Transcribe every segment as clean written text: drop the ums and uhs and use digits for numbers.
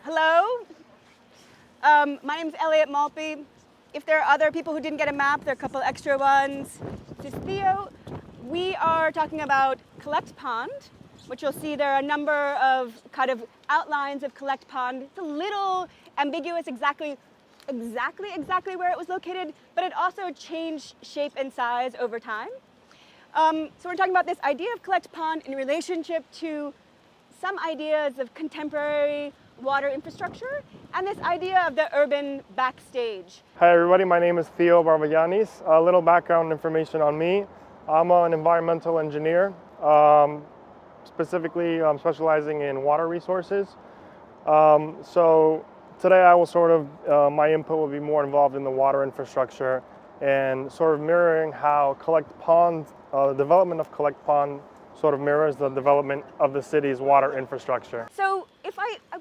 Hello, my name is Elliot Maltby. If there are other people who didn't get a map, there are a couple extra ones. This is Theo. We are talking about Collect Pond, which you'll see there are a number of kind of outlines of Collect Pond. It's a little ambiguous exactly where it was located, but it also changed shape and size over time. So we're talking about this idea of Collect Pond in relationship to some ideas of contemporary water infrastructure and this idea of the urban backstage. Hi everybody, my name is Theo Barbagianis. A little background information on me. I'm an environmental engineer, specifically specializing in water resources. So today I will my input will be more involved in the water infrastructure and sort of mirroring how Collect Pond, the development of Collect Pond sort of mirrors the development of the city's water infrastructure. So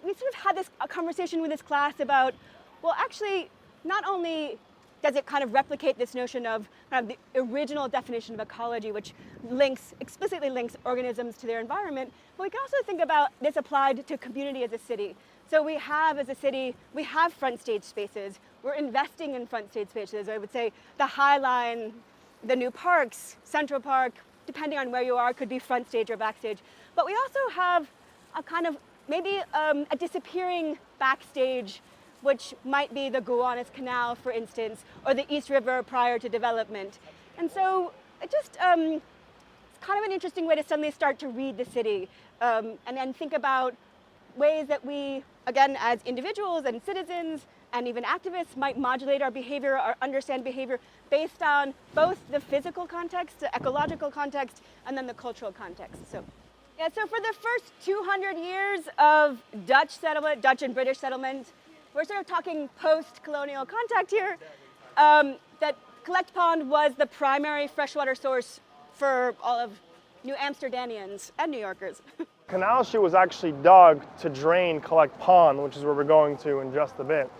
we sort of had a conversation with this class about, well, actually, not only does it kind of replicate this notion of kind of the original definition of ecology, which explicitly links organisms to their environment, but we can also think about this applied to community as a city. So we have, as a city, we have front stage spaces. We're investing in front stage spaces. I would say the High Line, the new parks, Central Park, depending on where you are, could be front stage or backstage. But we also have a kind of, maybe a disappearing backstage, which might be the Gowanus Canal, for instance, or the East River prior to development. And so it's kind of an interesting way to suddenly start to read the city and then think about ways that we, again, as individuals and citizens and even activists might modulate our behavior or understand behavior based on both the physical context, the ecological context, and then the cultural context. So for the first 200 years of Dutch and British settlement, we're sort of talking post-colonial contact here, that Collect Pond was the primary freshwater source for all of New Amsterdamians and New Yorkers. Canal chute was actually dug to drain Collect Pond, which is where we're going to in just a bit.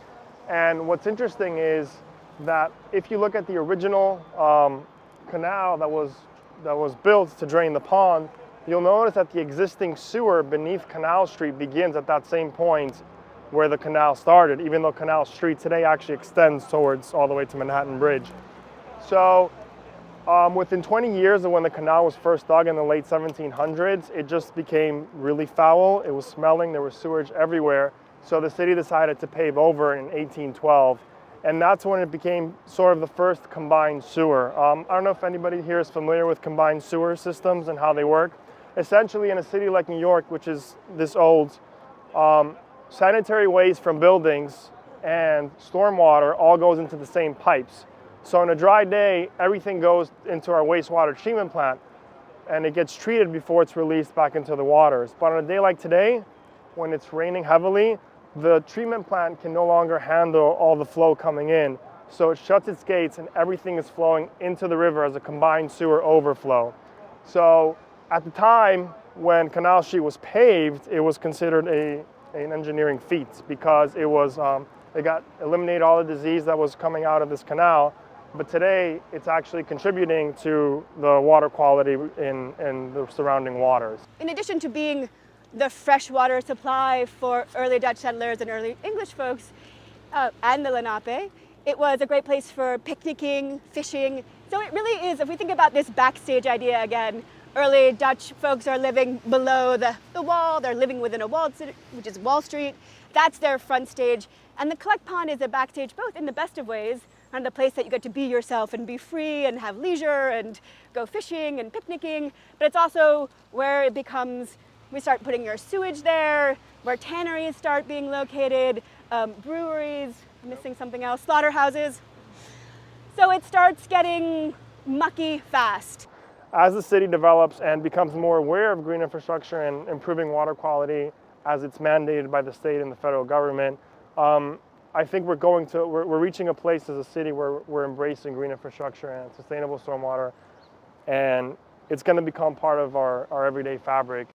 And what's interesting is that if you look at the original canal that was built to drain the pond, you'll notice that the existing sewer beneath Canal Street begins at that same point where the canal started, even though Canal Street today actually extends towards all the way to Manhattan Bridge. So within 20 years of when the canal was first dug in the late 1700s, it just became really foul. It was smelling, there was sewage everywhere. So the city decided to pave over in 1812. And that's when it became sort of the first combined sewer. I don't know if anybody here is familiar with combined sewer systems and how they work. Essentially, in a city like New York, which is this old, sanitary waste from buildings and stormwater all goes into the same pipes. So on a dry day, everything goes into our wastewater treatment plant and it gets treated before it's released back into the waters. But on a day like today, when it's raining heavily, the treatment plant can no longer handle all the flow coming in. So it shuts its gates and everything is flowing into the river as a combined sewer overflow. So at the time when Canal Street was paved, it was considered an engineering feat because it got eliminated all the disease that was coming out of this canal. But today, it's actually contributing to the water quality in the surrounding waters. In addition to being the freshwater supply for early Dutch settlers and early English folks and the Lenape, it was a great place for picnicking, fishing. So it really is, if we think about this backstage idea again, early Dutch folks are living below the wall, they're living within a walled city, which is Wall Street. That's their front stage. And the Collect Pond is a backstage, both in the best of ways, and the place that you get to be yourself and be free and have leisure and go fishing and picnicking. But it's also where it becomes, we start putting your sewage there, where tanneries start being located, breweries, I'm missing something else, slaughterhouses. So it starts getting mucky fast. As the city develops and becomes more aware of green infrastructure and improving water quality as it's mandated by the state and the federal government, I think we're reaching a place as a city where we're embracing green infrastructure and sustainable stormwater, and it's going to become part of our everyday fabric.